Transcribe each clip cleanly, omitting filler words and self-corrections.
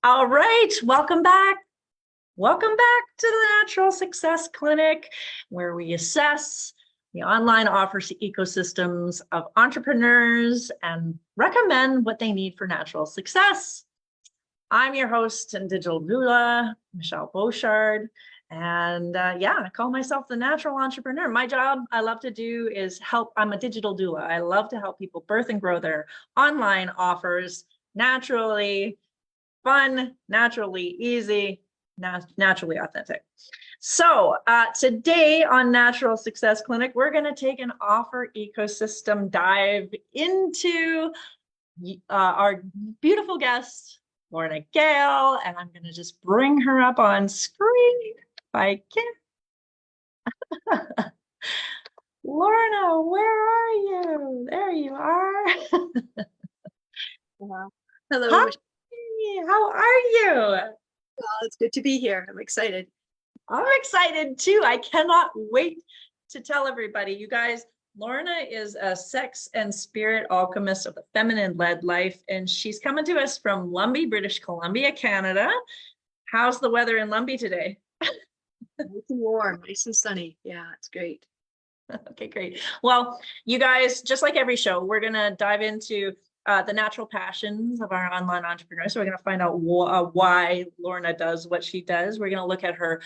All right, welcome back. Welcome back to the Natural Success Clinic, where we assess the online offers ecosystems of entrepreneurs and recommend what they need for natural success. I'm your host and digital doula, Michelle Boshard. And I call myself the natural entrepreneur. My job I love to do is help. I'm a digital doula. I love to help people birth and grow their online offers naturally, fun, naturally easy, naturally authentic. So today on Natural Success Clinic, we're going to take an offer ecosystem dive into our beautiful guest, Lorna Gale, and I'm going to just bring her up on screen if I can. Lorna, where are you? There you are. Wow. Hello. Hi, how are you? Well, it's good to be here. I'm excited. I'm excited too. I cannot wait to tell everybody. You guys, Lorna is a sex and spirit alchemist of the feminine-led life, and she's coming to us from Lumbee, British Columbia, Canada. How's the weather in Lumbee today? Nice and warm, nice and sunny. Yeah, it's great. Okay, great. Well, you guys, just like every show, we're going to dive into the natural passions of our online entrepreneurs. So we're going to find out why Lorna does what she does. We're going to look at her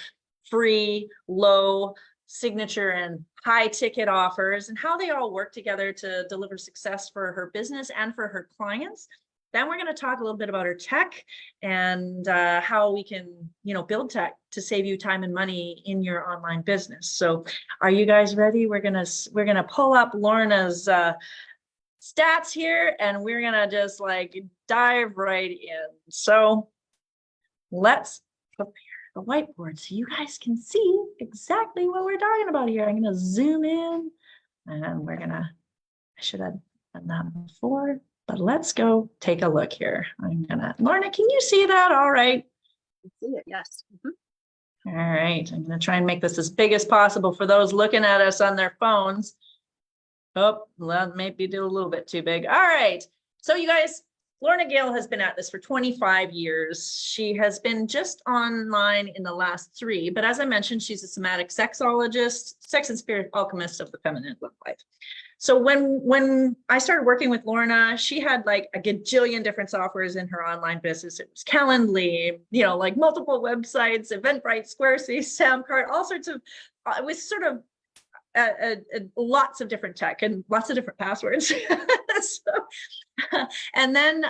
free, low, signature, and high ticket offers and how they all work together to deliver success for her business and for her clients. Then we're going to talk a little bit about her tech and how we can, build tech to save you time and money in your online business. So, are you guys ready? We're gonna pull up Lorna's stats here, and we're gonna just dive right in. So, let's prepare the whiteboard so you guys can see exactly what we're talking about here. I'm gonna zoom in, and I should have done that before. But let's go take a look here. Lorna, can you see that all right? I see it, yes. All right, I'm gonna try and make this as big as possible for those looking at us on their phones. Oh, that maybe did a little bit too big. All right, so you guys, Lorna Gale has been at this for 25 years. She has been just online in the last 3, but as I mentioned, she's a somatic sexologist, sex and spirit alchemist of the feminine life. So when I started working with Lorna, she had like a gajillion different softwares in her online business. It was Calendly, like multiple websites, Eventbrite, Squarespace, Samcart, all sorts of, it was sort of lots of different tech and lots of different passwords. And then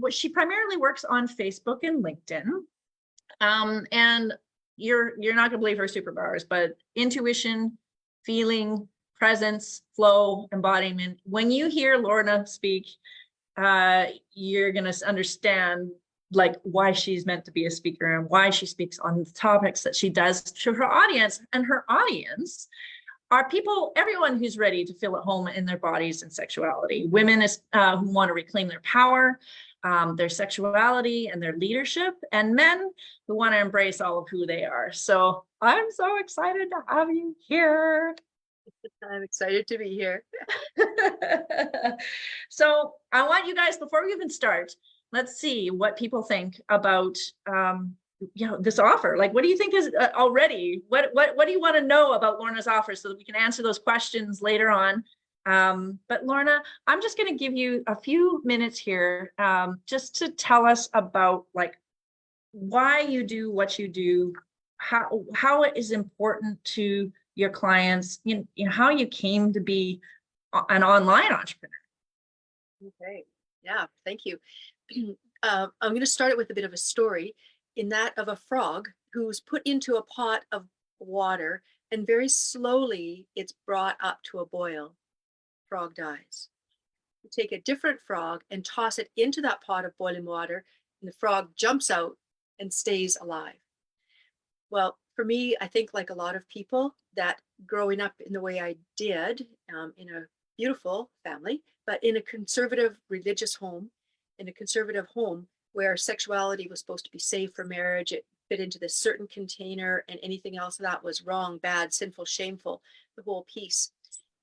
she primarily works on Facebook and LinkedIn. And you're not going to believe her superpowers, but intuition, feeling, presence, flow, embodiment. When you hear Lorna speak, you're going to understand why she's meant to be a speaker and why she speaks on the topics that she does to her audience. And her audience are people, everyone who's ready to feel at home in their bodies and sexuality. Women who want to reclaim their power, their sexuality and their leadership, and men who want to embrace all of who they are. So I'm so excited to have you here. I'm excited to be here. So I want you guys, before we even start, let's see what people think about this offer. What do you think is already? What do you want to know about Lorna's offer so that we can answer those questions later on? But Lorna, I'm just going to give you a few minutes here just to tell us about why you do what you do, how it is important to your clients, how you came to be an online entrepreneur. Okay. Yeah, thank you. I'm going to start it with a bit of a story, in that of a frog who's put into a pot of water, and very slowly it's brought up to a boil. Frog dies. You take a different frog and toss it into that pot of boiling water, and the frog jumps out and stays alive. Well, for me, I think like a lot of people, that growing up in the way I did, in a beautiful family, but in a conservative religious home, in a conservative home where sexuality was supposed to be safe for marriage, it fit into this certain container, and anything else that was wrong, bad, sinful, shameful, the whole piece.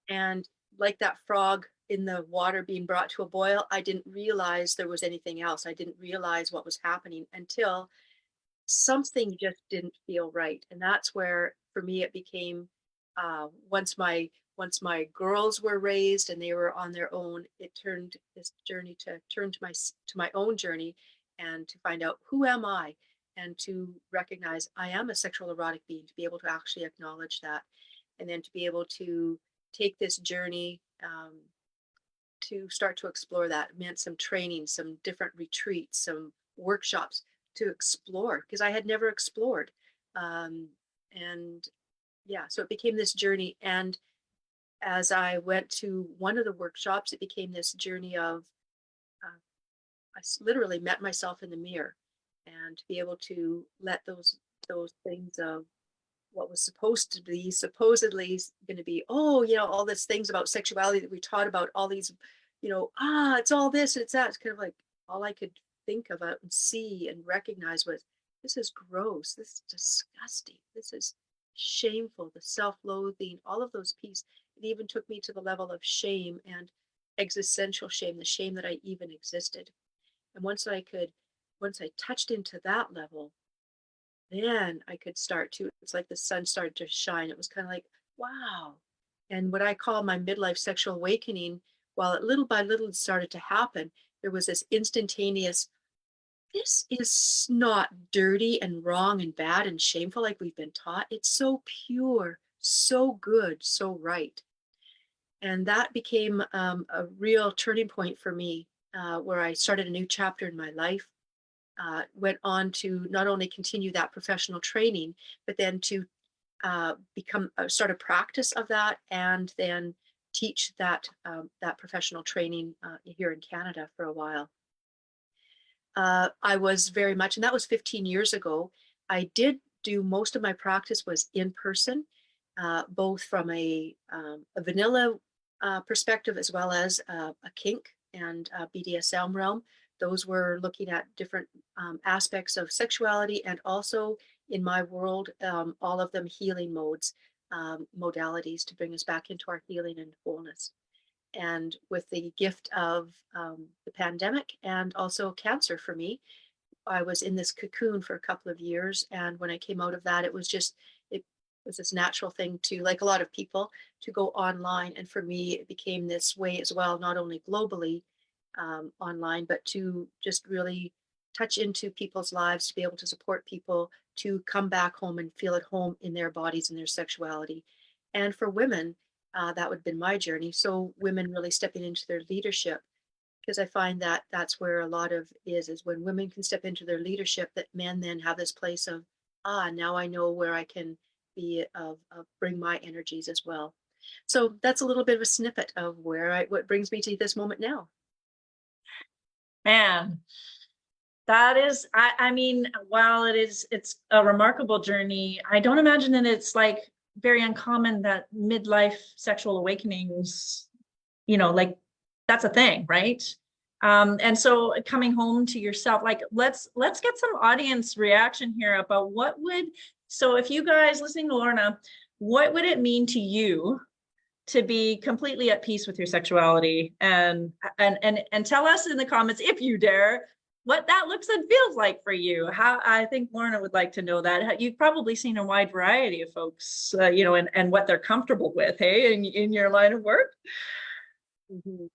And like that frog in the water being brought to a boil, I didn't realize there was anything else. I didn't realize what was happening until something just didn't feel right. And that's where, for me, it became, once my girls were raised and they were on their own, it turned this journey to turn to my own journey, and to find out, who am I, and to recognize I am a sexual erotic being, to be able to actually acknowledge that, and then to be able to take this journey, to start to explore that. It meant some training, some different retreats, some workshops to explore, because I had never explored. Um, and yeah, so it became this journey. And as I went to one of the workshops, it became this journey of, uh, literally met myself in the mirror, and to be able to let those things of what was supposed to be supposedly going to be, oh, all these things about sexuality that we taught about, all these, it's all this, it's that. It's kind of like all I could think about and see and recognize was, this is gross, this is disgusting, this is shameful, the self-loathing, all of those pieces. It even took me to the level of shame and existential shame, the shame that I even existed. And once I touched into that level, then I could start to, it's like the sun started to shine. It was kind of like, wow. And what I call my midlife sexual awakening, while it little by little started to happen, there was this instantaneous, this is not dirty and wrong and bad and shameful like we've been taught. It's so pure, so good, so right. And that became a real turning point for me, where I started a new chapter in my life. Went on to not only continue that professional training, but then to start a practice of that, and then teach that professional training here in Canada for a while. I was very much, and that was 15 years ago. I did do most of my practice was in person, both from a vanilla perspective, as well as a kink and BDSM realm. Those were looking at different aspects of sexuality, and also, in my world, all of them healing modes, modalities to bring us back into our healing and wholeness. And with the gift of the pandemic and also cancer for me, I was in this cocoon for a couple of years. And when I came out of that, it was this natural thing to, like a lot of people, to go online. And for me, it became this way as well, not only globally, online, but to just really touch into people's lives, to be able to support people to come back home and feel at home in their bodies and their sexuality. And for women, that would have been my journey. So women really stepping into their leadership, because I find that that's where a lot of is when women can step into their leadership, that men then have this place of, now I know where I can be of bring my energies as well. So that's a little bit of a snippet of what brings me to this moment now. Man, that is, I mean, while it's a remarkable journey, I don't imagine that it's like very uncommon that midlife sexual awakenings, like that's a thing, right? And so coming home to yourself, like let's get some audience reaction here about so if you guys listening to Lorna, what would it mean to you to be completely at peace with your sexuality? And tell us in the comments, if you dare, what that looks and feels like for you. How, I think Lorna would like to know that. You've probably seen a wide variety of folks, and what they're comfortable with, hey, in your line of work. Mhm.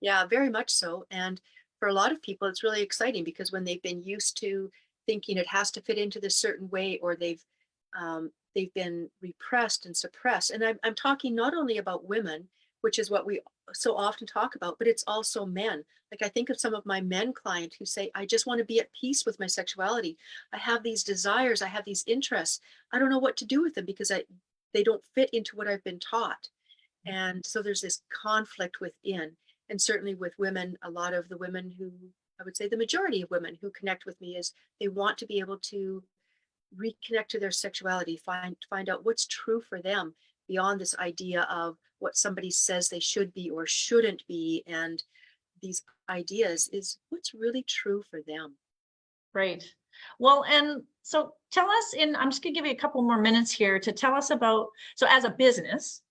Yeah, very much so. And for a lot of people, it's really exciting, because when they've been used to thinking it has to fit into this certain way, or they've been repressed and suppressed. And I'm talking not only about women, which is what we so often talk about, but it's also men. Like, I think of some of my men clients who say, I just want to be at peace with my sexuality. I have these desires, I have these interests. I don't know what to do with them, because they don't fit into what I've been taught. And so there's this conflict within. And certainly with women, a lot of the women who, I would say the majority of women who connect with me, is they want to be able to reconnect to their sexuality, find out what's true for them, beyond this idea of what somebody says they should be or shouldn't be. And these ideas is what's really true for them. Right. Well, and so tell us I'm just gonna give you a couple more minutes here to tell us about, so as a business,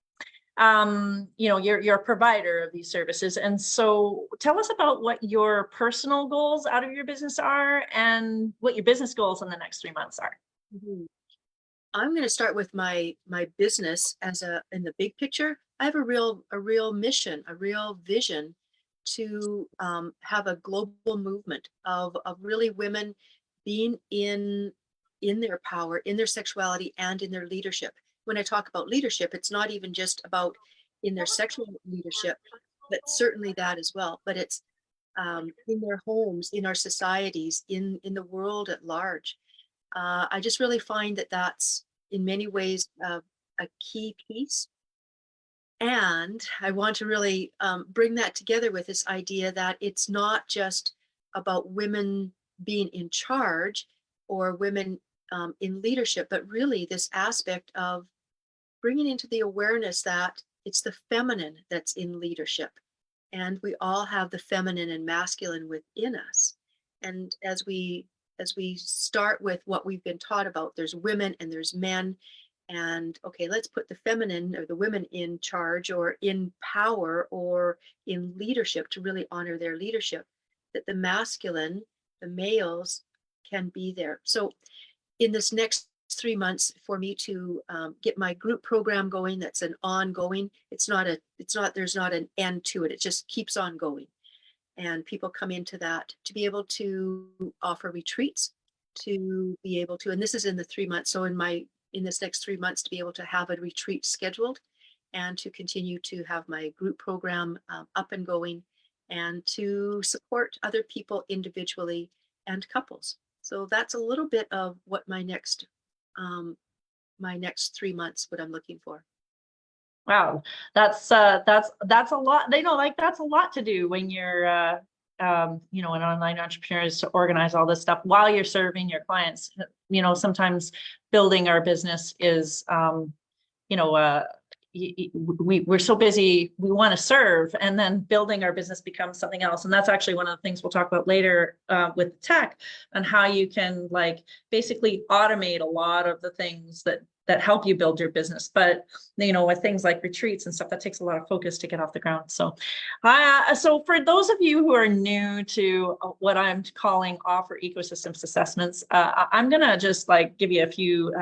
you're a provider of these services. And so tell us about what your personal goals out of your business are and what your business goals in the next 3 months are. Mhm. I'm going to start with my business as in the big picture. I have a real mission, a real vision to have a global movement of really women being in their power, in their sexuality, and in their leadership. When I talk about leadership, it's not even just about in their sexual leadership, but certainly that as well. But it's in their homes, in our societies, in the world at large. I just really find that that's in many ways a key piece. And I want to really bring that together with this idea that it's not just about women being in charge or women in leadership, but really this aspect of bringing into the awareness that it's the feminine that's in leadership. And we all have the feminine and masculine within us. And as we start with what we've been taught about, there's women and there's men. And okay, let's put the feminine or the women in charge or in power or in leadership to really honor their leadership, that the masculine, the males, can be there. So in this next 3 months for me to get my group program going, that's an ongoing, there's not an end to it, it just keeps on going. And people come into that to be able to offer retreats, to be able to, and this is in the 3 months, so in this next 3 months to be able to have a retreat scheduled and to continue to have my group program up and going and to support other people individually and couples. So that's a little bit of what my next 3 months, what I'm looking for. Wow, that's a lot. That's a lot to do when you're an online entrepreneur, is to organize all this stuff while you're serving your clients. Sometimes building our business is we're so busy, we want to serve, and then building our business becomes something else. And that's actually one of the things we'll talk about later with tech, and how you can basically automate a lot of the things that help you build your business. But with things like retreats and stuff, that takes a lot of focus to get off the ground. So for those of you who are new to what I'm calling offer ecosystems assessments, I'm gonna just give you a few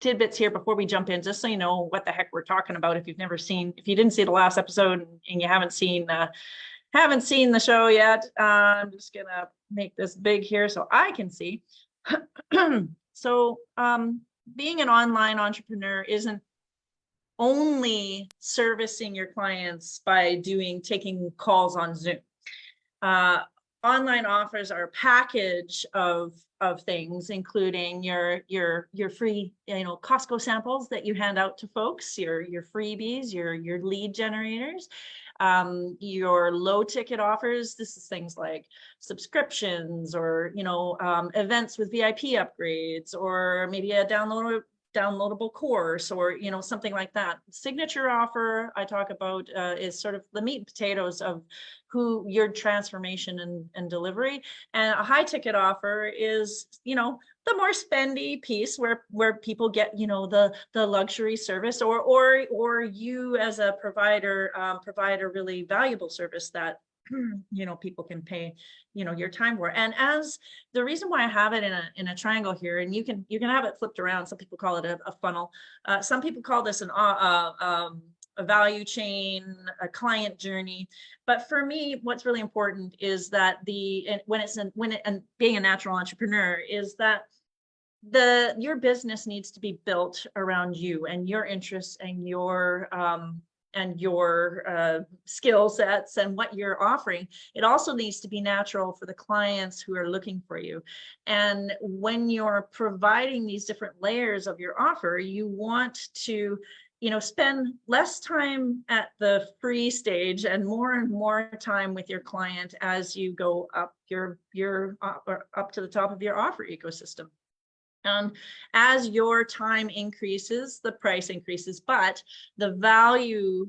tidbits here before we jump in, just so you know what the heck we're talking about. If you didn't see the last episode and you haven't seen the show yet, I'm just gonna make this big here so I can see. So being an online entrepreneur isn't only servicing your clients by taking calls on Zoom. Online offers are a package of things, including your free Costco samples that you hand out to folks, your freebies, your lead generators, your low ticket offers. This is things like subscriptions or events with VIP upgrades, or maybe a downloadable course, or something like that. Signature offer I talk about is sort of the meat and potatoes of who your transformation and delivery. And a high ticket offer is the more spendy piece where people get the luxury service, or you as a provider provide a really valuable service that people can pay your time for. And as the reason why I have it in a triangle here, and you can have it flipped around, some people call it a funnel, some people call this a value chain, a client journey. But for me, what's really important is that and being a natural entrepreneur is that your business needs to be built around you and your interests and your skill sets and what you're offering. It also needs to be natural for the clients who are looking for you. And when you're providing these different layers of your offer, you want to spend less time at the free stage and more time with your client as you go up up to the top of your offer ecosystem. As your time increases, the price increases, but the value,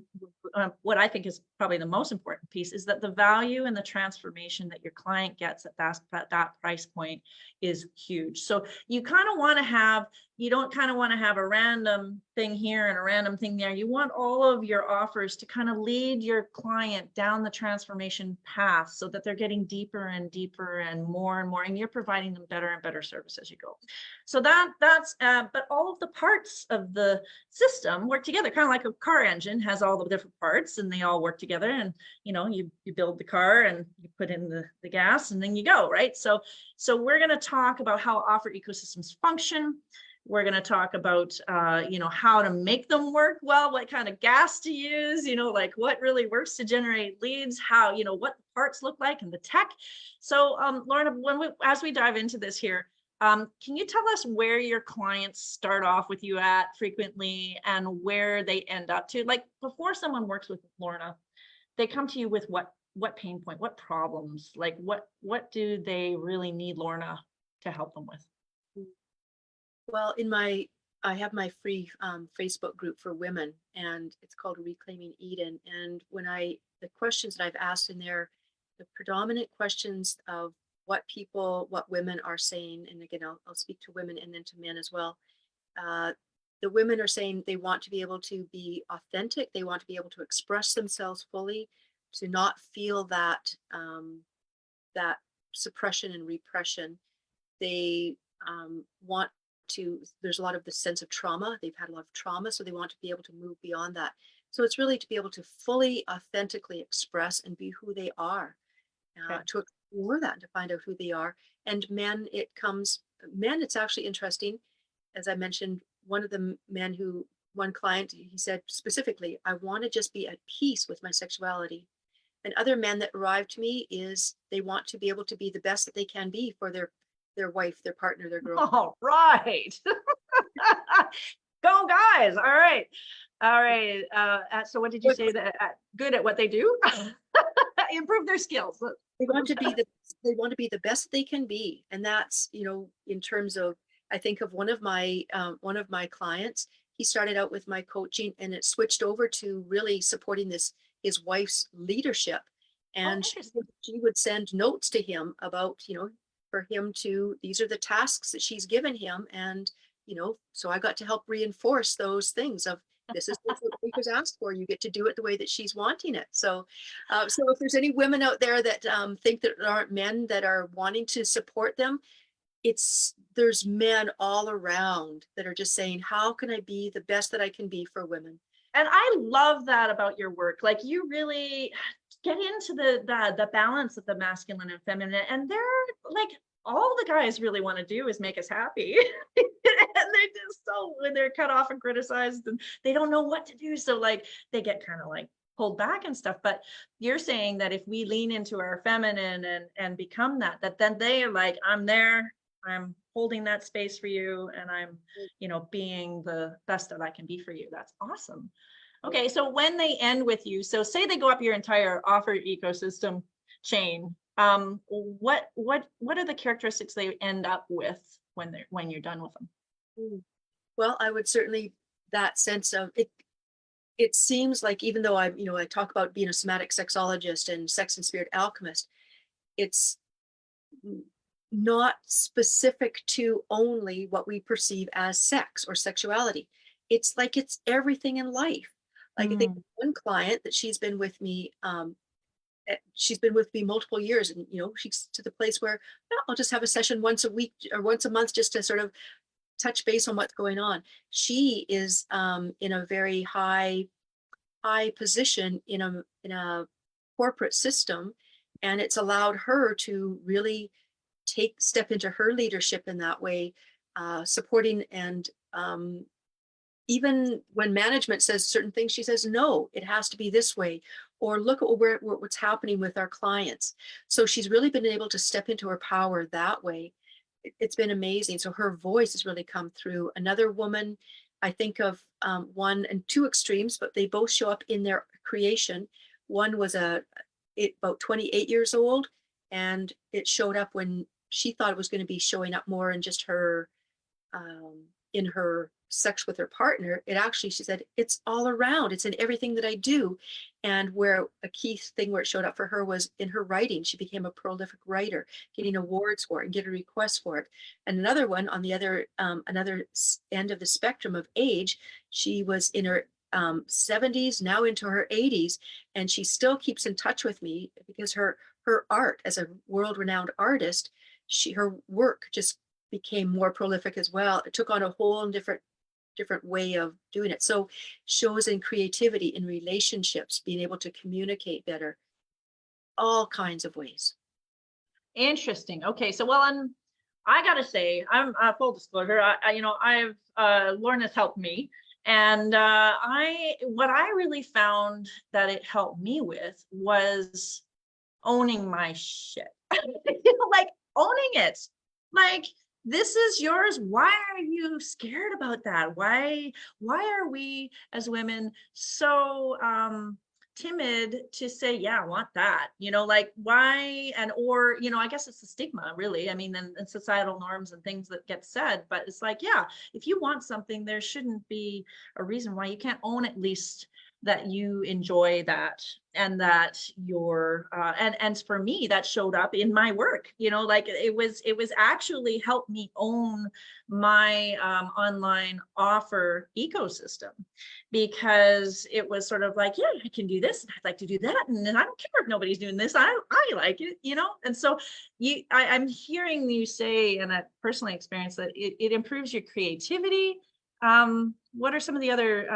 what I think is probably the most important piece, is that the value and the transformation that your client gets at that price point is huge. So you kind of want to have you don't kind of want to have a random thing here and a random thing there. You want all of your offers to kind of lead your client down the transformation path so that they're getting deeper and deeper and more, and you're providing them better and better service as you go. So but all of the parts of the system work together, kind of like a car engine has all the different parts and they all work together. And, you build the car and you put in the gas and then you go, right? So we're going to talk about how offer ecosystems function. We're going to talk about, how to make them work well, what kind of gas to use, like what really works to generate leads, how, what the parts look like and the tech. So, Lorna, as we dive into this here, can you tell us where your clients start off with you at frequently and where they end up to? Like before someone works with Lorna, they come to you with what pain point, what problems, like what do they really need Lorna to help them with? Well, I have my free Facebook group for women, and it's called Reclaiming Eden. And the questions that I've asked in there, the predominant questions of what women are saying, and again, I'll speak to women and then to men as well. The women are saying they want to be able to be authentic. They want to be able to express themselves fully, to not feel that that suppression and repression. They there's a lot of the sense of trauma. They've had a lot of trauma, so they want to be able to move beyond that. So it's really to be able to fully, authentically express and be who they are, Okay. to explore that and to find out who they are. And men, it's actually interesting. As I mentioned, one client, he said specifically, I want to just be at peace with my sexuality. And other men that arrive to me they want to be able to be the best that they can be for their wife, their partner, their girlfriend. All right. Go guys. All right. All right. So what did you say that good at what they do? Improve their skills. They want to be the best they can be. And that's, in terms of, I think of one of my clients, he started out with my coaching and it switched over to really supporting his wife's leadership. And she would send notes to him about, for him these are the tasks that she's given him. And, so I got to help reinforce those things of, this is what he was asked for. You get to do it the way that she's wanting it. So if there's any women out there that think that there aren't men that are wanting to support them, there's men all around that are just saying, how can I be the best that I can be for women? And I love that about your work. Like you really get into the balance of the masculine and feminine, and they're like, all the guys really want to do is make us happy. And they just when they're cut off and criticized and they don't know what to do. So like they get kind of like pulled back and stuff. But you're saying that if we lean into our feminine and become that then they are like, I'm there, I'm holding that space for you, and I'm, being the best that I can be for you. That's awesome. Okay. So when they end with you, so say they go up your entire offer ecosystem chain, what are the characteristics they end up with when you're done with them? Well, I would certainly, that sense of it. It seems like, even though I talk about being a somatic sexologist and sex and spirit alchemist, it's not specific to only what we perceive as sex or sexuality. It's like it's everything in life. Like I think one client that she's been with me multiple years, and she's to the place where I'll just have a session once a week or once a month just to sort of touch base on what's going on. She is in a very high position in a corporate system, and it's allowed her to really step into her leadership in that way, supporting and even when management says certain things, she says, no, it has to be this way, or look at what's happening with our clients. So she's really been able to step into her power that way. It's been amazing. So her voice has really come through. Another woman, I think of one and two extremes, but they both show up in their creation. One was about 28 years old, and it showed up when she thought it was going to be showing up more in just her, in her sex with her partner, it actually, she said, it's all around. It's in everything that I do. And where a key thing where it showed up for her was in her writing. She became a prolific writer, getting awards for it and getting requests for it. And another one on the other, end of the spectrum of age, she was in her 70s, now into her 80s, and she still keeps in touch with me because her art as a world-renowned artist, her work just became more prolific as well. It took on a whole different way of doing it. So shows in creativity, in relationships, being able to communicate better, all kinds of ways. Interesting. Okay, so well, I gotta say, I'm full disclosure. Lorna's helped me, and what I really found that it helped me with was owning my shit, like owning it, like this is yours. Why are you scared about that? Why are we as women so timid to say, yeah, I want that, like why? And or I guess it's the stigma, really. I mean, and societal norms and things that get said, but it's like, yeah, if you want something, there shouldn't be a reason why you can't own at least that you enjoy that, and that you're and for me that showed up in my work, like it was actually helped me own my online offer ecosystem, because it was sort of like, yeah, I can do this and I'd like to do that, and I don't care if nobody's doing this, I like it, and so I'm hearing you say, and I personally experienced that it improves your creativity. What are some of the other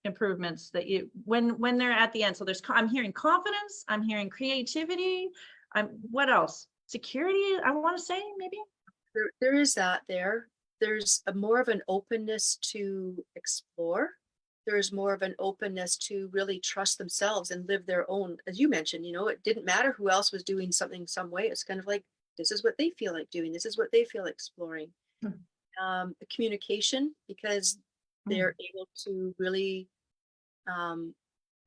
improvements that you when they're at the end? So I'm hearing confidence, I'm hearing creativity, what else? Security, I want to say, maybe. There is that there's a more of an openness to explore. There's more of an openness to really trust themselves and live their own, as you mentioned, it didn't matter who else was doing something some way. It's kind of like, this is what they feel like doing, this is what they feel exploring. The communication, because they're able to really, and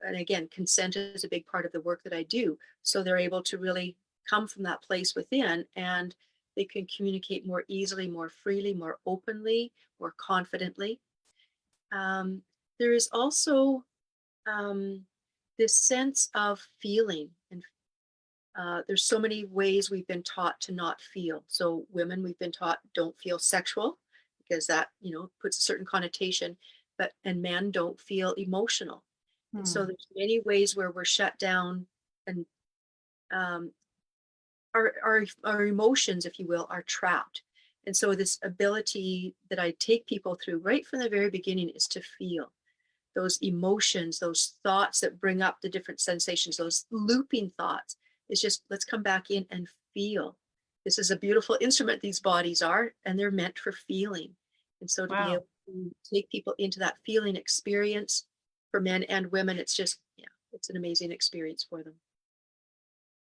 again, consent is a big part of the work that I do. So they're able to really come from that place within, and they can communicate more easily, more freely, more openly, more confidently. There is also this sense of feeling, and there's so many ways we've been taught to not feel. So women, we've been taught don't feel sexual, because that puts a certain connotation, and men don't feel emotional. And so there's many ways where we're shut down, and our emotions, if you will, are trapped. And so this ability that I take people through right from the very beginning is to feel those emotions, those thoughts that bring up the different sensations, those looping thoughts. It's just, let's come back in and feel. This is a beautiful instrument, these bodies are, and they're meant for feeling. And so to be able to take people into that feeling experience, for men and women, it's just, it's an amazing experience for them.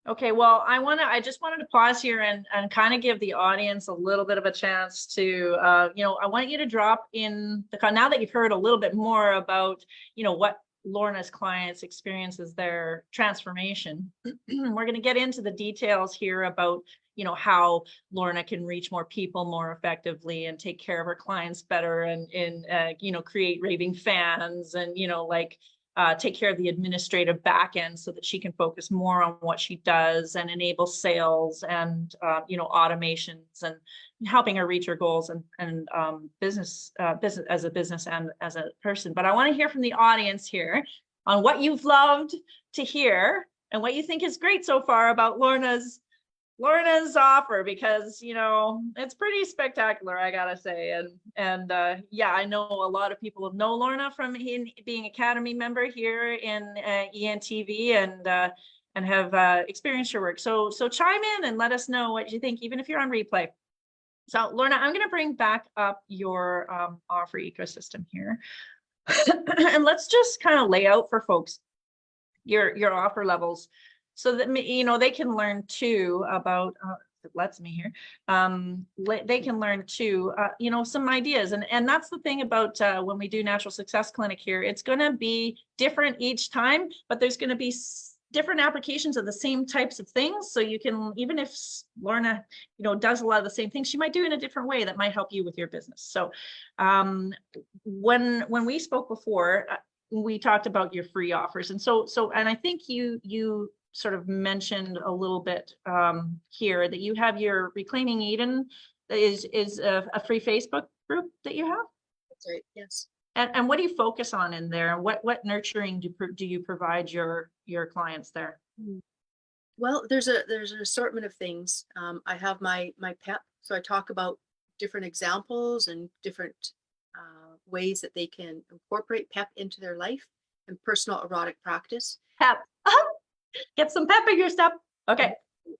Okay, well, I just wanted to pause here and kind of give the audience a little bit of a chance to, I want you to drop in now that you've heard a little bit more about, what Lorna's clients experiences their transformation. We're going to get into the details here about, how Lorna can reach more people more effectively and take care of her clients better, and create raving fans, and, take care of the administrative back end so that she can focus more on what she does and enable sales and, automations, and helping her reach her goals and business as a business and as a person. But I want to hear from the audience here on what you've loved to hear and what you think is great so far about Lorna's offer, because it's pretty spectacular, I gotta say. And I know a lot of people know Lorna from being Academy member here in ENTV, and have experienced your work. So chime in and let us know what you think, even if you're on replay. So Lorna, I'm going to bring back up your offer ecosystem here. And let's just kind of lay out for folks your offer levels, so that they can learn too about it lets me here, they can learn too some ideas, and that's the thing about when we do Natural Success Clinic here. It's going to be different each time, but there's going to be different applications of the same types of things. So you can, even if Lorna, does a lot of the same things, she might do it in a different way that might help you with your business. So when we spoke before, we talked about your free offers. And and I think you sort of mentioned a little bit here that you have your Reclaiming Eden is a free Facebook group that you have. That's right. Yes. And what do you focus on in there? What nurturing do you provide your clients there? Well, there's an assortment of things. I have my PEP, so I talk about different examples and different ways that they can incorporate PEP into their life and personal erotic practice. Pep. Get some pep in your step. Okay.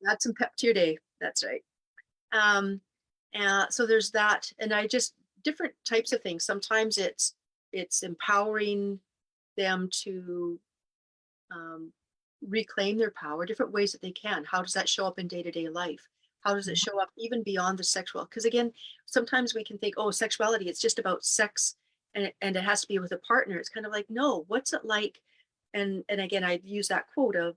Add some pep to your day. That's right. So there's that, and I just different types of things. Sometimes it's empowering them to reclaim their power, different ways that they can. How does that show up in day-to-day life? How does it show up even beyond the sexual? Because again, sometimes we can think, oh, sexuality, it's just about sex and it has to be with a partner. It's kind of like, no, what's it like? And again, I use that quote of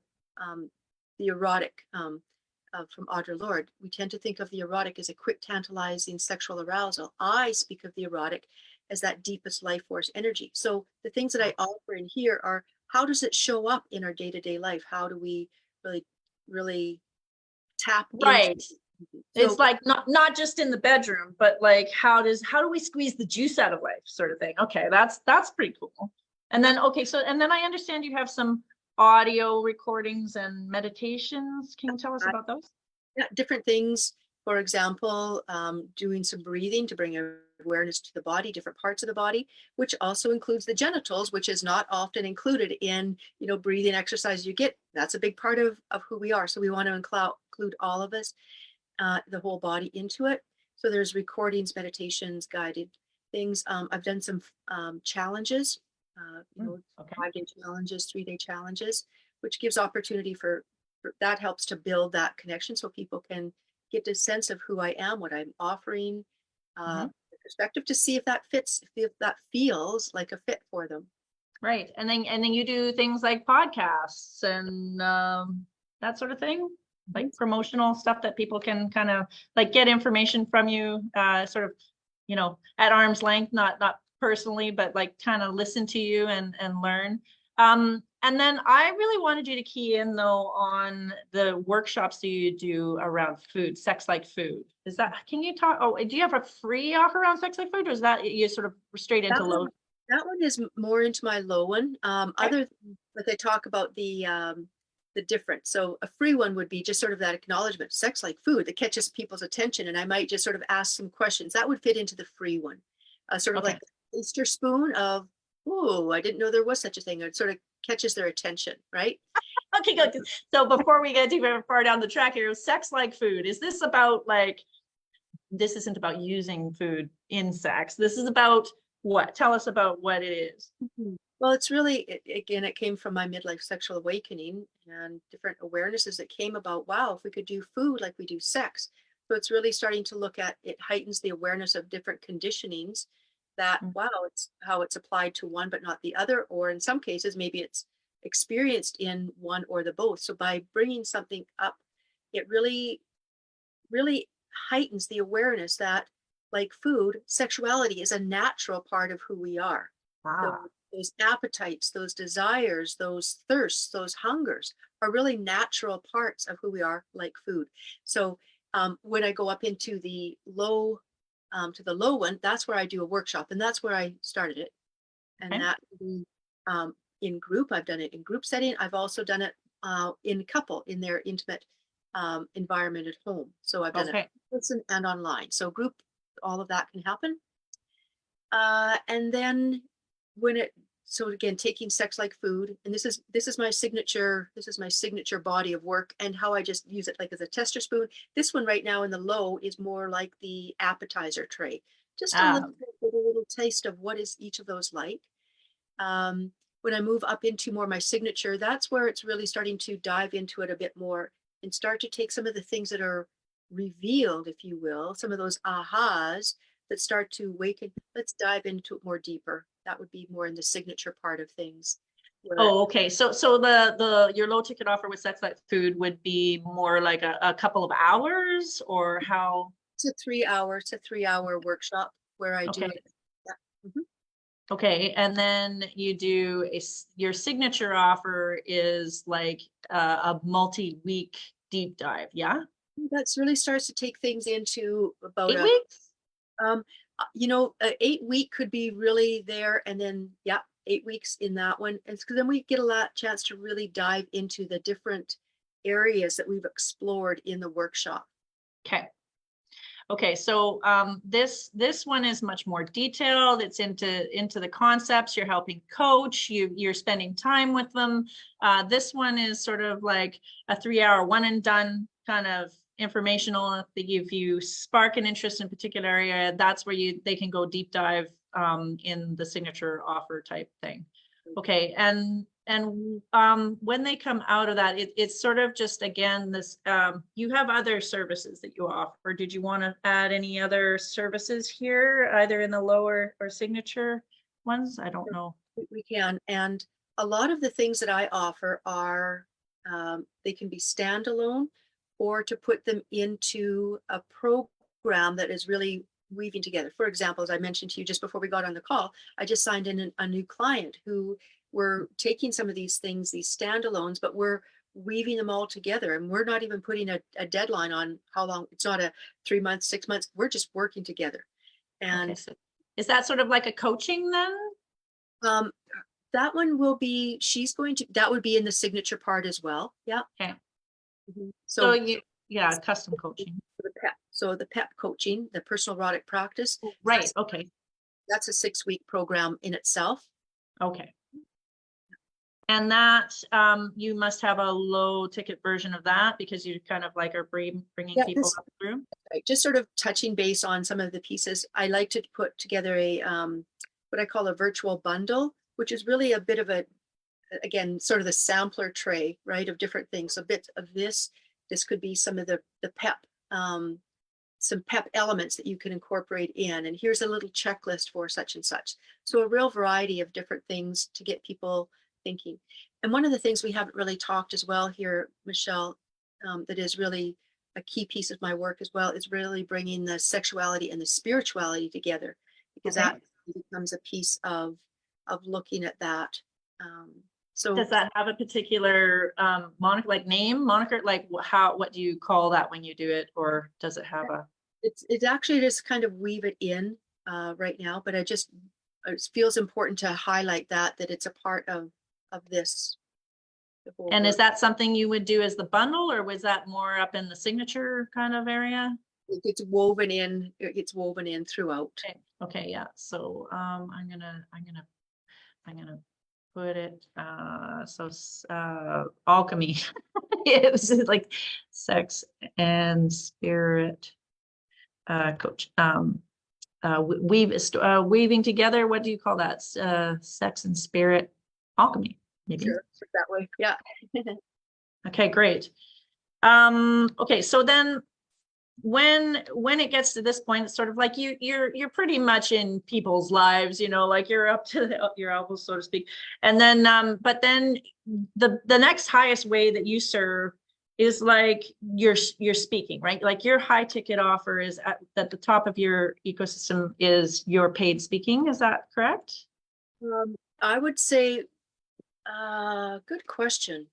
the erotic from Audre Lorde. We tend to think of the erotic as a quick, tantalizing sexual arousal. I speak of the erotic as that deepest life force energy. So the things that I offer in here are, how does it show up in our day-to-day life? How do we really tap right into it's like not just in the bedroom, but like how do we squeeze the juice out of life, sort of thing. Okay, that's pretty cool. And then and then I understand you have some audio recordings and meditations. Can you tell us about those? Yeah, different things. For example, doing some breathing to bring awareness to the body, different parts of the body, which also includes the genitals, which is not often included in, breathing exercise you get. That's a big part of who we are. So we want to include all of us, the whole body into it. So there's recordings, meditations, guided things. I've done some challenges, 5-day challenges, 3-day challenges, which gives opportunity for that, helps to build that connection so people can get a sense of who I am, what I'm offering, perspective, to see if that fits, if that feels like a fit for them. Right. And then you do things like podcasts and that sort of thing, like promotional stuff that people can kind of like get information from you, sort of, at arm's length, not personally, but like kind of listen to you and learn. And then I really wanted you to key in though on the workshops that you do around food, sex like food. Can you talk? Oh, do you have a free offer around sex like food, or is that you sort of straight into low? That one is more into my low one. Other, but they talk about the difference. So a free one would be just sort of that acknowledgement, sex like food, that catches people's attention, and I might just sort of ask some questions. That would fit into the free one, sort of like the Easter spoon of, oh, I didn't know there was such a thing. It sort of catches their attention, right? Okay, good. So before we get too far down the track here, sex like food, is this about this isn't about using food in sex. This is about what? Tell us about what it is. Well, it's really, again, it came from my midlife sexual awakening and different awarenesses that came about, wow, if we could do food like we do sex. So it's really starting to look at, it heightens the awareness of different conditionings that, wow, it's how it's applied to one, but not the other. Or in some cases, maybe it's experienced in one or the both. So by bringing something up, it really, really heightens the awareness that, like food, sexuality is a natural part of who we are. So those appetites, those desires, those thirsts, those hungers are really natural parts of who we are, like food. So when I go up into the low, to the low one, that's where I do a workshop, and that's where I started it. And that in group, I've done it in group setting. I've also done it in couple, in their intimate environment at home. So I've done it in person and online. So group, all of that can happen. And then so again, taking sex like food, and this is my signature body of work, and how I just use it like as a tester spoon. This one right now in the low is more like the appetizer tray, just a little taste of what is each of those like. When I move up into more my signature, that's where it's really starting to dive into it a bit more and start to take some of the things that are revealed, if you will, some of those ahas that start to awaken. Let's dive into it more deeper. That would be more in the signature part of things. where Oh, okay. So your low ticket offer with Sex Like Food would be more like a couple of hours, or how? it's a 3 hour workshop where I do Okay. it. Yeah. Mhm. Okay. And then you do your signature offer is like a multi-week deep dive. Yeah. That's really starts to take things into about 8 weeks? um, 8 week could be really there, and then yeah, 8 weeks in that one. And because then we get a lot chance to really dive into the different areas that we've explored in the workshop. Okay. Okay, so this one is much more detailed. It's into the concepts. You're helping coach. You're spending time with them. This one is sort of like a 3 hour one and done kind of informational. If you spark an interest in a particular area, that's where they can go deep dive in the signature offer type thing. Okay, and when they come out of that, it's sort of just, again, this you have other services that you offer. Did you want to add any other services here, either in the lower or signature ones? I don't know. We can, and a lot of the things that I offer are they can be standalone, or to put them into a program that is really weaving together. For example, as I mentioned to you just before we got on the call, I just signed in a new client who we're taking some of these things, these standalones, but we're weaving them all together, and we're not even putting a deadline on how long. It's not a 3 months, 6 months. We're just working together. Okay, And so is that sort of like a coaching then? um, that one will be, she's going to, that would be in the signature part as well. Yeah. Okay, so So yeah, custom coaching. the PEP coaching, the personal erotic practice, Right. Okay. that's a 6 week program in itself. Okay. And that you must have a low ticket version of that because you kind of like are bringing Yeah, people this up through. right, just sort of touching base on some of the pieces. I like to put together a what I call a virtual bundle, which is really a bit of a, again, sort of the sampler tray, right, of different things. A bit of this. This could be some of the PEP, some PEP elements that you can incorporate in. And here's a little checklist for such and such. So a real variety of different things to get people thinking. And one of the things we haven't really talked as well here, Michelle, that is really a key piece of my work as well, is really bringing the sexuality and the spirituality together, because Okay. that becomes a piece of looking at that. So Does that have a particular moniker, like name, moniker, like what do you call that when you do it, or does it have a? it's actually just kind of weave it in right now, but it feels important to highlight that it's a part of this. The whole And is work. that something you would do as the bundle, or was that more up in the signature kind of area? It gets woven in. It gets woven in throughout. Okay. Okay. Yeah. So I'm gonna put it alchemy. It was like sex and spirit coach. Weaving together. What do you call that? Sex and spirit alchemy, maybe. Sure, that way. Yeah. Okay, great. Okay, so then when it gets to this point, it's sort of like you're pretty much in people's lives, like you're up to your elbows, so to speak. And then but then the next highest way that you serve is like you're speaking, right? Like your high ticket offer is at the top of your ecosystem is your paid speaking. Is that correct? I would say, good question.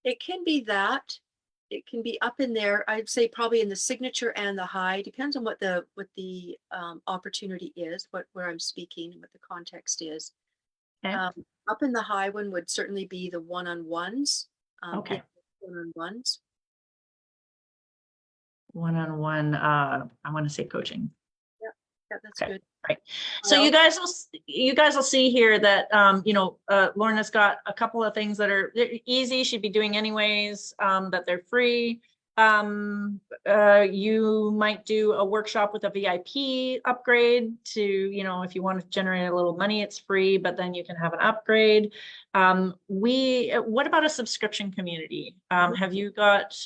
It can be that. It can be up in there. I'd say probably in the signature and the high. Depends on what the opportunity is, where I'm speaking, what the context is. Okay. Up in the high one would certainly be the one-on-ones. Okay. Yeah, one-on-ones. One-on-one, I want to say coaching. Yeah, that's Okay. good. Right. So you guys will see here that Lorna's got a couple of things that are easy, she'd be doing anyways, that they're free. You might do a workshop with a VIP upgrade to, if you want to generate a little money, it's free, but then you can have an upgrade. What about a subscription community? Have you got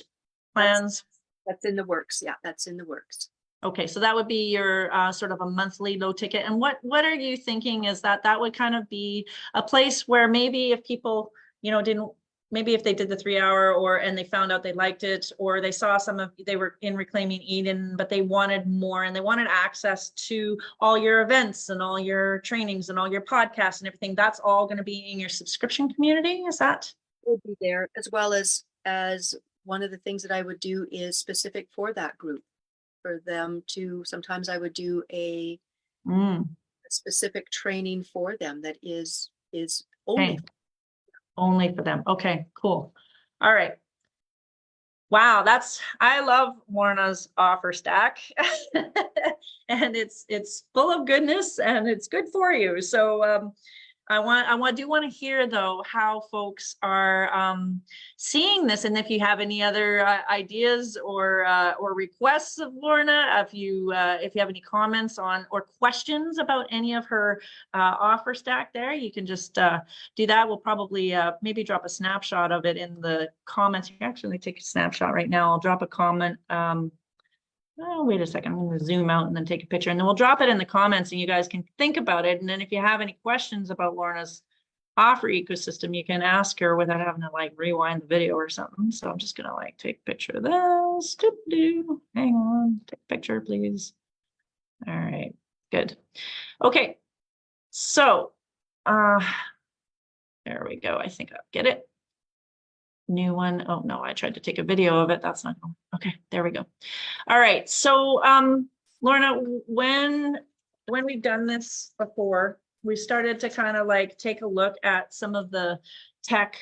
plans? That's in the works. Yeah, that's in the works. Okay, so that would be your sort of a monthly low ticket. And what are you thinking is that that would kind of be a place where maybe if people, didn't, maybe if they did the 3 hour and they found out they liked it, or they saw they were in Reclaiming Eden, but they wanted more and they wanted access to all your events and all your trainings and all your podcasts and everything, that's all going to be in your subscription community. Is that? Will be there, as well as one of the things that I would do is specific for that group, for them to, sometimes I would do a specific training for them that is only Okay. Only for them. Okay, cool. All right. Wow, I love Lorna's offer stack. And it's full of goodness and it's good for you. So I do want to hear though how folks are seeing this, and if you have any other ideas or requests of Lorna, if you have any comments on or questions about any of her offer stack there, you can just do that. We'll probably maybe drop a snapshot of it in the comments. You can actually take a snapshot right now. I'll drop a comment. Oh, wait a second. I'm going to zoom out and then take a picture, and then we'll drop it in the comments and you guys can think about it. And then if you have any questions about Lorna's offer ecosystem, you can ask her without having to like rewind the video or something. So I'm just going to like take a picture of this. Hang on. Take a picture, please. All right. Good. Okay. So there we go. I think I'll get it. New one. Oh no, I tried to take a video of it. That's not going. Okay, there we go. All right. So Lorna, when we've done this before, we started to kind of like take a look at some of the tech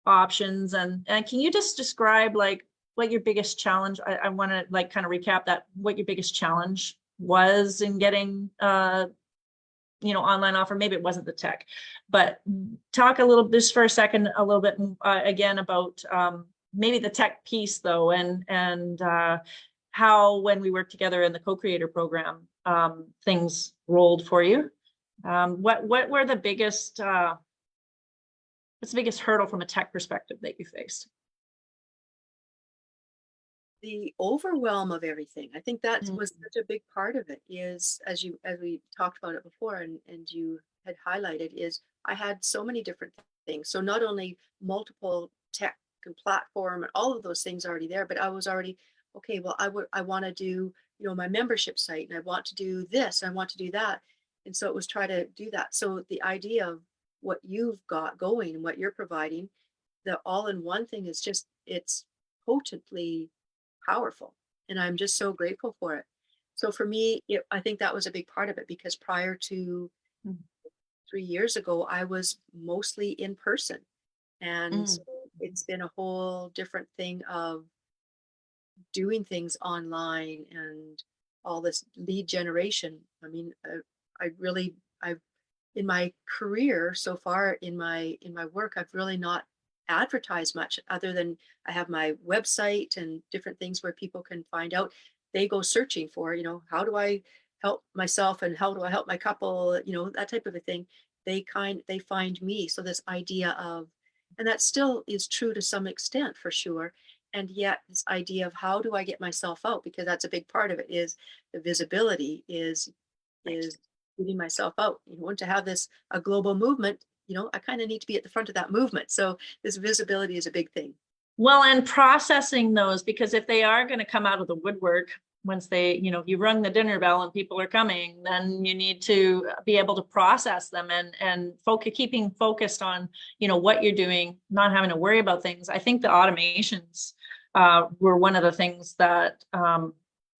options, and can you just describe like what your biggest challenge, I want to like kind of recap that, what your biggest challenge was in getting online offer. Maybe it wasn't the tech, but talk a little just for a second, a little bit again about maybe the tech piece though, and how when we worked together in the co-creator program, things rolled for you. What were the biggest what's the biggest hurdle from a tech perspective that you faced? the overwhelm of everything. I think that was such a big part of it, is as we talked about it before, and you had highlighted, is I had so many different things. So not only multiple tech and platform and all of those things already there, but I was already, okay, well, I want to do, my membership site, and I want to do this, and I want to do that. And so it was try to do that. So the idea of what you've got going and what you're providing, the all-in-one thing is just, it's potently powerful. And I'm just so grateful for it. So for me, I think that was a big part of it, because prior to 3 years ago, I was mostly in person. And so it's been a whole different thing of doing things online and all this lead generation. I mean, I've in my career so far, in my work, I've really not advertised much, other than I have my website and different things where people can find out. They go searching for, how do I help myself and how do I help my couple, that type of a thing. They find me. So this idea of, and that still is true to some extent for sure. And yet this idea of how do I get myself out, because that's a big part of it, is the visibility is getting myself out. You want to have a global movement, I kind of need to be at the front of that movement. So this visibility is a big thing. Well, and processing those, because if they are going to come out of the woodwork, once they, you rung the dinner bell and people are coming, then you need to be able to process them and keeping focused on, what you're doing, not having to worry about things. I think the automations were one of the things that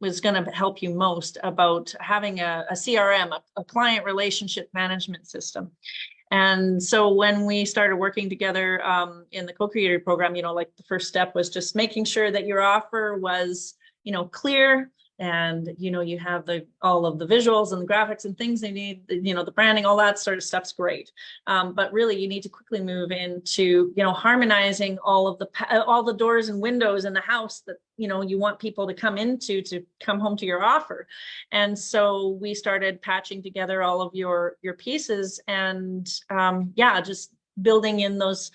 was going to help you most about having a CRM, a client relationship management system. And so when we started working together in the co-creator program, like the first step was just making sure that your offer was, clear, and, you have all of the visuals and the graphics and things they need, the branding, all that sort of stuff's great. But really you need to quickly move into, harmonizing all the doors and windows in the house that, you want people to come into to come home to your offer. And so we started patching together all of your pieces and just building in those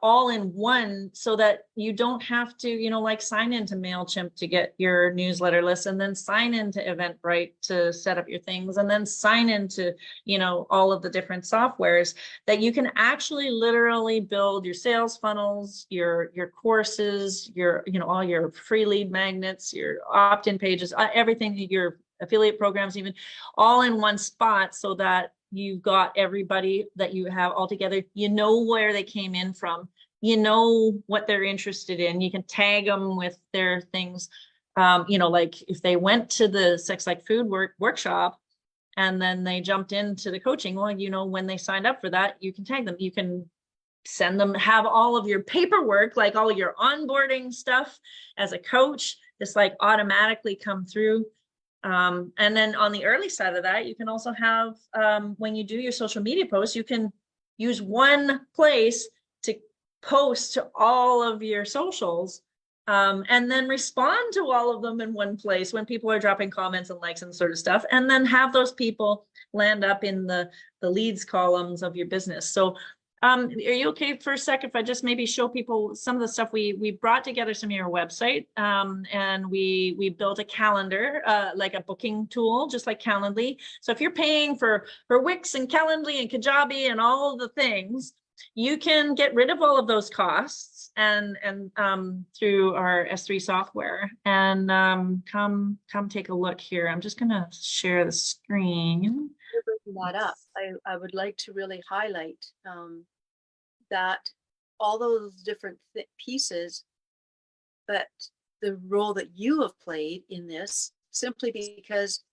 all in one, so that you don't have to, you know, like sign into MailChimp to get your newsletter list, and then sign into Eventbrite to set up your things, and then sign into, you know, all of the different softwares, that you can actually literally build your sales funnels, your courses, your, you know, all your free lead magnets, your opt-in pages, everything, your affiliate programs, even all in one spot, so that you've got everybody that you have all together. You know where they came in from. You know what they're interested in. You can tag them with their things. You know, like if they went to the Sex Like Food workshop and then they jumped into the coaching, well, you know, when they signed up for that, you can tag them. You can send them, have all of your paperwork, like all your onboarding stuff as a coach, just like automatically come through. And then on the early side of that, you can also have, when you do your social media posts, you can use one place to post to all of your socials, and then respond to all of them in one place when people are dropping comments and likes and sort of stuff, and then have those people land up in the leads columns of your business. So are you okay for a sec if I just maybe show people some of the stuff we brought together, some of your website, and we built a calendar, like a booking tool, just like Calendly. So if you're paying for Wix and Calendly and Kajabi and all of the things, you can get rid of all of those costs and through our S3 software, and come take a look here. I'm just gonna share the screen. Bringing that up, I would like to really highlight that all those different pieces, but the role that you have played in this, simply because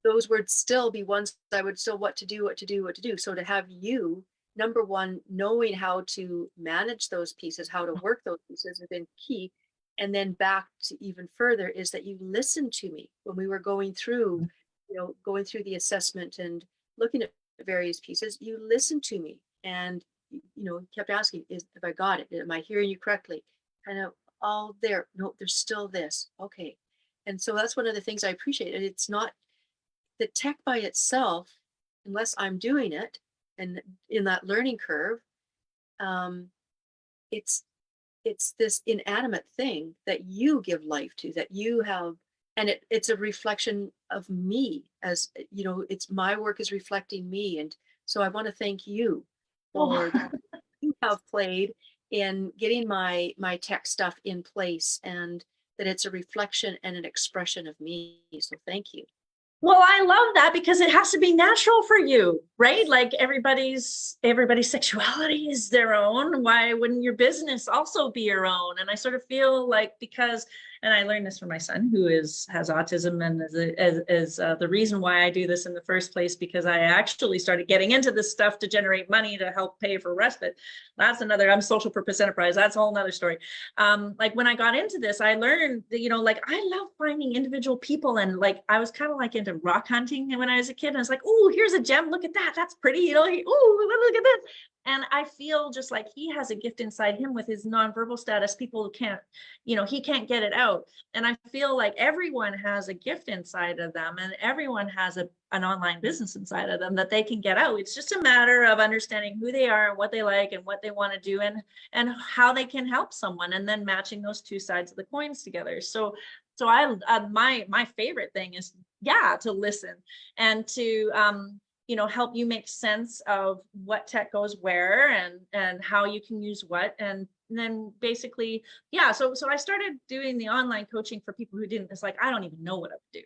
those would still be ones I would still what to do. So to have you, number one, knowing how to manage those pieces, how to work those pieces has been key. And then back to even further is that you listened to me when we were going through, you know, going through the assessment and looking at various pieces. You listened to me and, you know, kept asking, if I got it? Am I hearing you correctly? Kind of all there. No, there's still this. Okay. And so that's one of the things I appreciate. And it's not the tech by itself, unless I'm doing it and in that learning curve. It's this inanimate thing that you give life to, that you have, and it's a reflection of me, as you know, it's my work is reflecting me. And so I want to thank you for you have played in getting my tech stuff in place, and that it's a reflection and an expression of me. So thank you. Well, I love that, because it has to be natural for you, right? Like everybody's sexuality is their own. Why wouldn't your business also be your own? And I sort of feel like, because, and I learned this from my son, who has autism, and is the reason why I do this in the first place, because I actually started getting into this stuff to generate money to help pay for respite. That's another, I'm social purpose enterprise. That's a whole nother story. Like when I got into this, I learned that, you know, like I love finding individual people, and like I was kind of like into rock hunting when I was a kid. And I was like, oh, here's a gem. Look at that. That's pretty. You know, oh, look at this. And I feel just like he has a gift inside him with his nonverbal status. People can't, you know, he can't get it out. And I feel like everyone has a gift inside of them, and everyone has an online business inside of them that they can get out. It's just a matter of understanding who they are and what they like and what they want to do, and how they can help someone, and then matching those two sides of the coins together. So I my favorite thing is, yeah, to listen and to you know, help you make sense of what tech goes where, and how you can use what, and then basically, yeah. So I started doing the online coaching for people who didn't. It's like, I don't even know what I would do,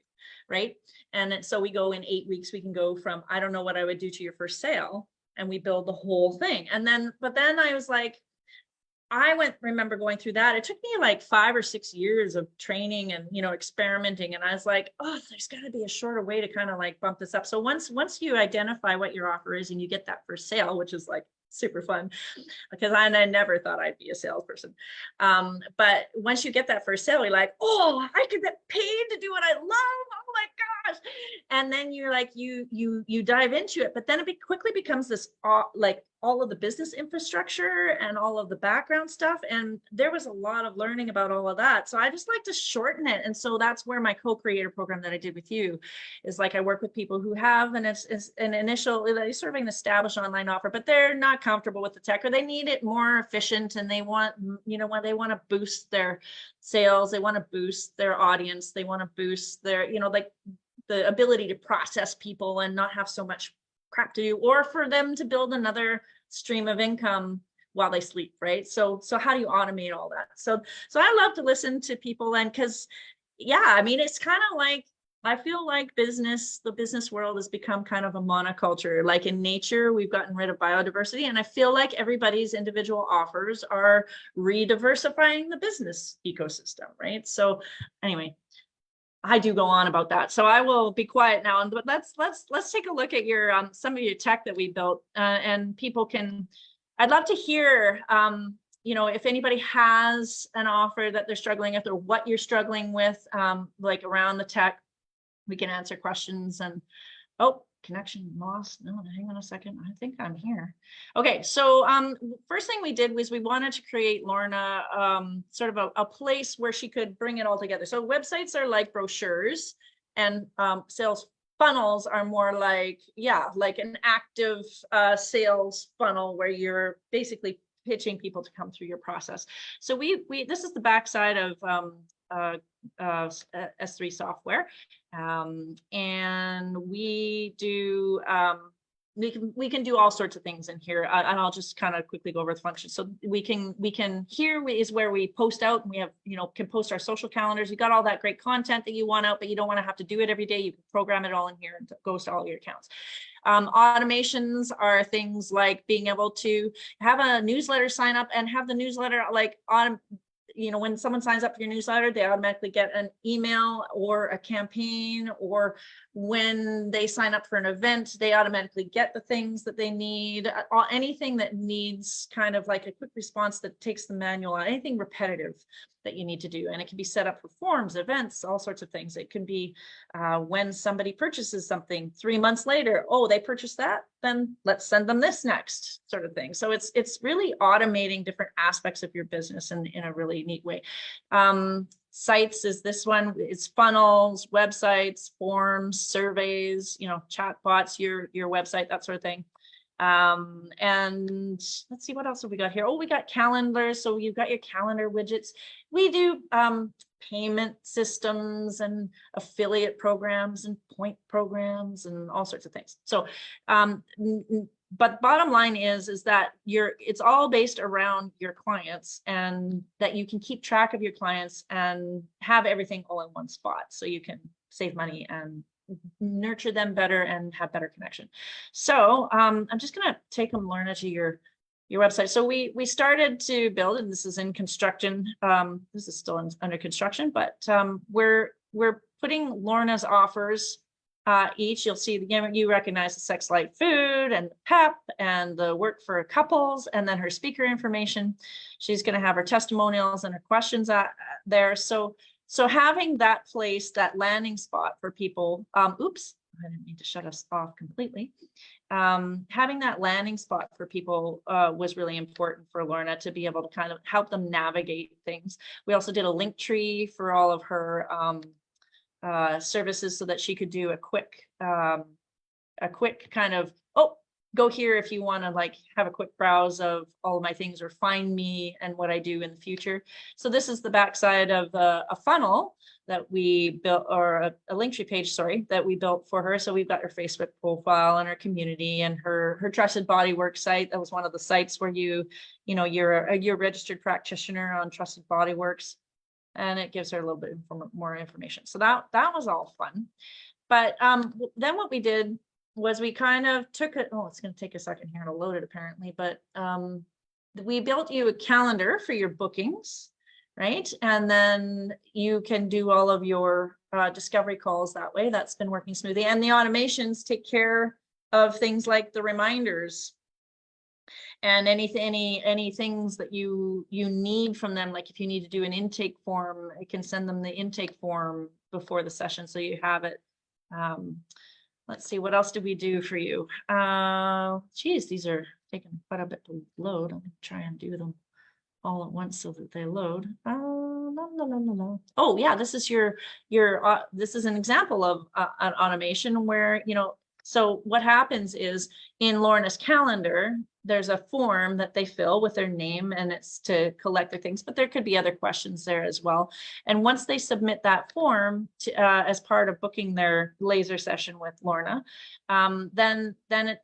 right? And so we go in 8 weeks. We can go from I don't know what I would do to your first sale, and we build the whole thing. And then, but then I was like, remember going through that. It took me like 5 or 6 years of training and, you know, experimenting. And I was like, oh, there's got to be a shorter way to kind of like bump this up. So once you identify what your offer is, and you get that first sale, which is like super fun, because I never thought I'd be a salesperson. But once you get that first sale, you're like, oh, I could get paid to do what I love. Oh my gosh. And then you're like, you dive into it, but then it quickly becomes this, like all of the business infrastructure and all of the background stuff. And there was a lot of learning about all of that. So I just like to shorten it. And so that's where my co-creator program that I did with you is like, I work with people who have an initial, sort of an established online offer, but they're not comfortable with the tech, or they need it more efficient, and they want, you know, when they want to boost their sales, they want to boost their audience, they want to boost their, you know, like the ability to process people and not have so much crap to do, or for them to build another stream of income while they sleep, right? So how do you automate all that? So I love to listen to people, and because, yeah, I mean, it's kind of like, I feel like the business world has become kind of a monoculture. Like in nature, we've gotten rid of biodiversity, and I feel like everybody's individual offers are re-diversifying the business ecosystem, right? So anyway, I do go on about that, so I will be quiet now. But let's take a look at your some of your tech that we built, and people can. I'd love to hear, you know, if anybody has an offer that they're struggling with, or what you're struggling with, like around the tech. We can answer questions. And oh, connection lost. No, hang on a second. I think I'm here. Okay, so first thing we did was we wanted to create Lorna sort of a place where she could bring it all together. So websites are like brochures, and sales funnels are more like, yeah, like an active sales funnel where you're basically pitching people to come through your process. So we this is the backside of S3 software, and we do we can do all sorts of things in here, and I'll just kind of quickly go over the functions. So we can here is where we post out, and we have, you know, can post our social calendars. You got all that great content that you want out, but you don't want to have to do it every day. You can program it all in here, and it goes to all your accounts. Automations are things like being able to have a newsletter sign up and have the newsletter like on, you know, when someone signs up for your newsletter, they automatically get an email or a campaign, or when they sign up for an event, they automatically get the things that they need. Anything that needs kind of like a quick response that takes the manual on, anything repetitive that you need to do. And it can be set up for forms, events, all sorts of things. It can be when somebody purchases something 3 months later, oh, they purchased that, then let's send them this next, sort of thing. So it's really automating different aspects of your business in a really neat way. Sites is this one. It's funnels, websites, forms, surveys, you know, chat bots, your website, that sort of thing. And let's see, what else have we got here? Oh, we got calendars. So you've got your calendar widgets. We do payment systems and affiliate programs and point programs and all sorts of things. So but bottom line is that it's all based around your clients, and that you can keep track of your clients and have everything all in one spot, so you can save money and nurture them better and have better connection. So I'm just going to take them, Lorna, to your website. So we started to build, and this is in construction. This is still under construction, but we're putting Lorna's offers each. You'll see, you recognize the Sex Light Food and PEP and the Work for Couples, and then her speaker information. She's going to have her testimonials and her questions there. So having that place, that landing spot for people, oops, I didn't mean to shut us off completely. Having that landing spot for people was really important for Lorna to be able to kind of help them navigate things. We also did a link tree for all of her services, so that she could do a quick kind of, oh, go here if you want to like have a quick browse of all of my things, or find me and what I do in the future. So this is the backside of a funnel that we built, or a link tree page, sorry, that we built for her. So we've got her Facebook profile and her community and her Trusted Bodywork site. That was one of the sites where you're a registered practitioner on Trusted Bodyworks, and it gives her a little bit more information. So that was all fun. But then what we did was we kind of took it, oh, it's going to take a second here to load it apparently, but we built you a calendar for your bookings, right? And then you can do all of your discovery calls that way. That's been working smoothly. And the automations take care of things like the reminders and any things that you need from them. Like if you need to do an intake form, it can send them the intake form before the session, so you have it Let's see, what else did we do for you? Geez, these are taking quite a bit to load. I'm gonna try and do them all at once so that they load. La, la, la, la, la. Oh yeah, this is this is an example of an automation where, so what happens is in Lorna's calendar, there's a form that they fill with their name, and it's to collect their things, but there could be other questions there as well. And once they submit that form to, as part of booking their laser session with Lorna, then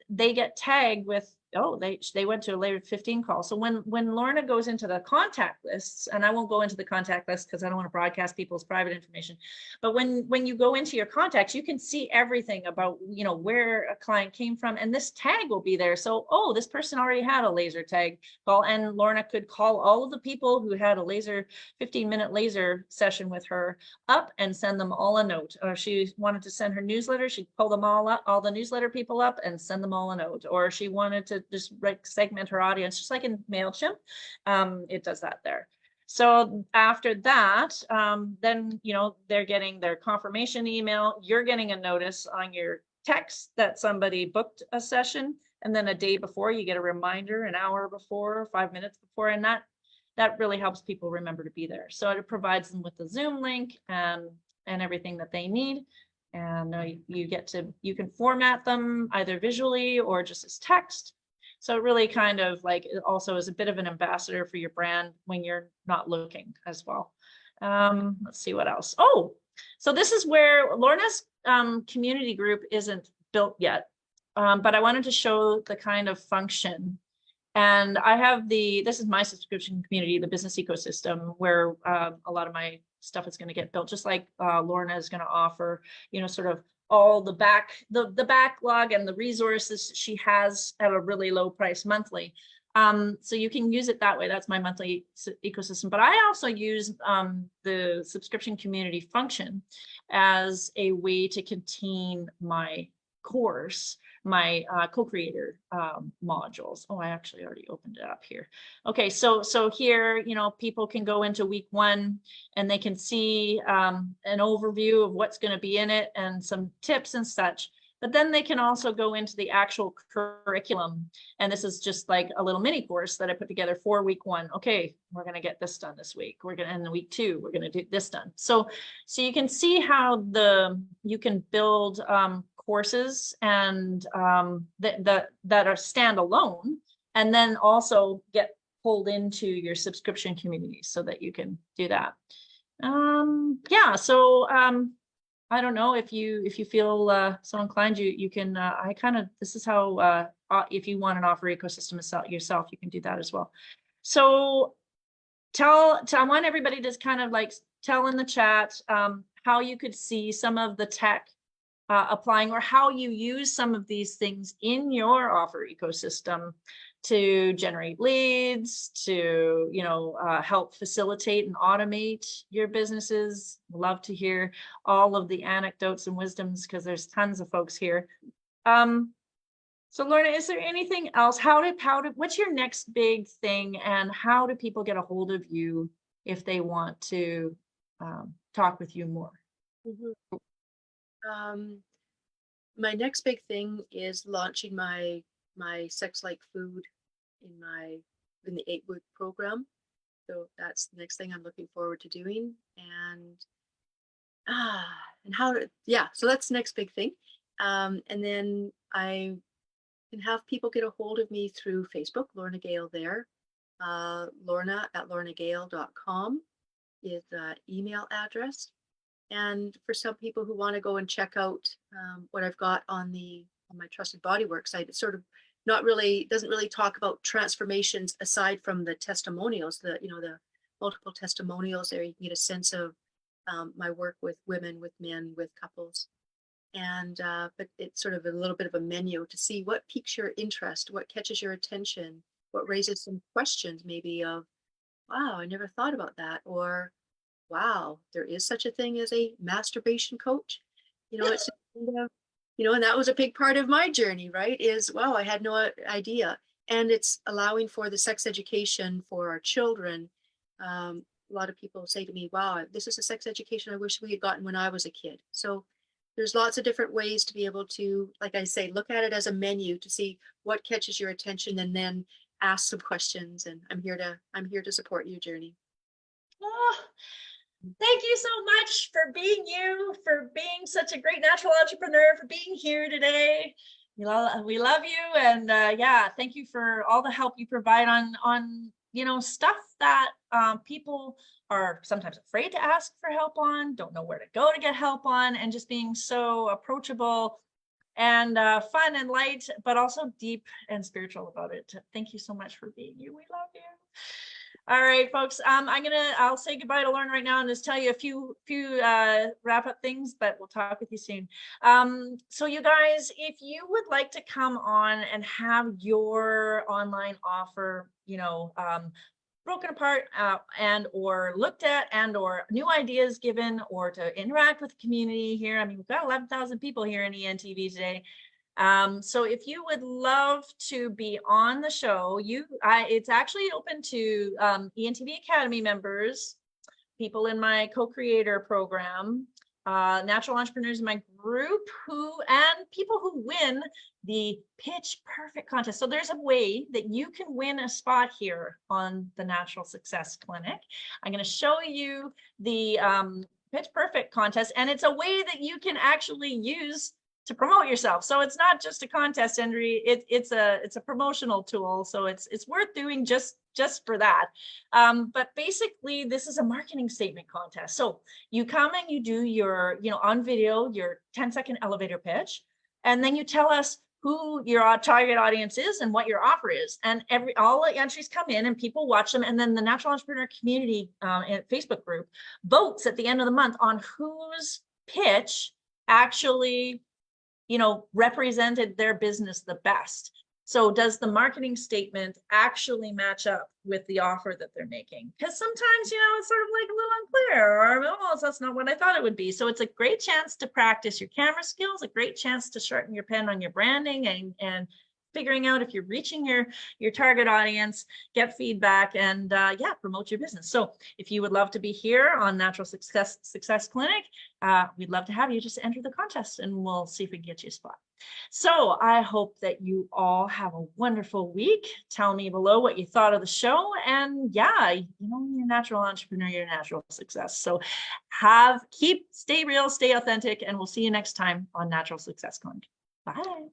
they get tagged with, oh, they went to a later 15 call. So when Lorna goes into the contact lists, and I won't go into the contact list because I don't want to broadcast people's private information, but when you go into your contacts, you can see everything about, where a client came from, and this tag will be there. So, oh, this person already had a laser tag call, and Lorna could call all of the people who had a 15-minute laser session with her up and send them all a note. Or she wanted to send her newsletter, she'd pull them all up, all the newsletter people up, and send them all a note. Or she wanted to just segment her audience, just like in MailChimp. It does that there. So after that, then, they're getting their confirmation email. You're getting a notice on your text that somebody booked a session. And then a day before, you get a reminder, an hour before, 5 minutes before. And that really helps people remember to be there. So it provides them with the Zoom link and everything that they need. And you can format them either visually or just as text. So it really kind of like, it also is a bit of an ambassador for your brand when you're not looking as well. Let's see what else. Oh, so this is where Lorna's community group isn't built yet, but I wanted to show the kind of function. And I have this is my subscription community, the business ecosystem, where a lot of my stuff is going to get built, just like Lorna is going to offer, sort of all the backlog and the resources she has at a really low price monthly. So you can use it that way. That's my monthly ecosystem. But I also use the subscription community function as a way to contain my course, my co-creator modules. Oh, I actually already opened it up here. Okay, so here, people can go into week 1 and they can see an overview of what's going to be in it and some tips and such. But then they can also go into the actual curriculum. And this is just like a little mini course that I put together for week 1. Okay, we're going to get this done this week. We're going to, in week 2, we're going to do this done. So you can see how you can build courses and that are standalone, and then also get pulled into your subscription community so that you can do that. Yeah, so I don't know if you feel so inclined, you can this is how if you want an offer ecosystem yourself, you can do that as well. So I want everybody to kind of like tell in the chat how you could see some of the tech applying, or how you use some of these things in your offer ecosystem to generate leads, to help facilitate and automate your businesses. Love to hear all of the anecdotes and wisdoms, because there's tons of folks here. So Lorna, is there anything else? What's your next big thing, and how do people get a hold of you if they want to talk with you more? Mm-hmm. My next big thing is launching my Sex Like Food in the 8-week program. So that's the next thing I'm looking forward to doing. And so that's the next big thing. And then I can have people get a hold of me through Facebook, Lorna Gale there. Lorna@lornagale.com is the email address. And for some people who want to go and check out what I've got on my Trusted Bodywork site, it's sort of doesn't really talk about transformations aside from the testimonials, the multiple testimonials there. You can get a sense of my work with women, with men, with couples. And but it's sort of a little bit of a menu to see what piques your interest, what catches your attention, what raises some questions maybe of, wow, I never thought about that, or wow, there is such a thing as a masturbation coach. It's and that was a big part of my journey, right? Is, wow, I had no idea. And it's allowing for the sex education for our children. A lot of people say to me, wow, this is a sex education I wish we had gotten when I was a kid. So there's lots of different ways to be able to, like I say, look at it as a menu to see what catches your attention and then ask some questions. And I'm here to support your journey. Oh, thank you so much for being you, for being such a great natural entrepreneur, for being here today. We love you, and yeah, thank you for all the help you provide on stuff that people are sometimes afraid to ask for help on, don't know where to go to get help on, and just being so approachable and fun and light, but also deep and spiritual about it. Thank you so much for being you. We love you. All right, folks. I'll say goodbye to Lorna right now and just tell you a few wrap up things, but we'll talk with you soon. So you guys, if you would like to come on and have your online offer, broken apart and or looked at and or new ideas given, or to interact with the community here. I mean, we've got 11,000 people here in ENTV today. So if you would love to be on the show, it's actually open to ENTV Academy members, people in my co-creator program, natural entrepreneurs in my group, and people who win the Pitch Perfect contest. So there's a way that you can win a spot here on the Natural Success Clinic. I'm going to show you the Pitch Perfect contest, and it's a way that you can actually use to promote yourself. So it's not just a contest, Henry. It's a promotional tool. So it's worth doing just for that. But basically, this is a marketing statement contest. So you come and you do your, on video, your 10-second elevator pitch, and then you tell us who your target audience is and what your offer is. And all the entries come in and people watch them. And then the Natural Entrepreneur Community Facebook group votes at the end of the month on whose pitch actually represented their business the best. So does the marketing statement actually match up with the offer that they're making? Because sometimes, it's sort of like a little unclear, or that's not what I thought it would be. So it's a great chance to practice your camera skills, a great chance to sharpen your pen on your branding and figuring out if you're reaching your target audience, get feedback, and promote your business. So if you would love to be here on Natural Success Clinic, we'd love to have you. Just enter the contest and we'll see if we can get you a spot. So I hope that you all have a wonderful week. Tell me below what you thought of the show. And you're a natural entrepreneur, you're a natural success. So stay real, stay authentic, and we'll see you next time on Natural Success Clinic. Bye.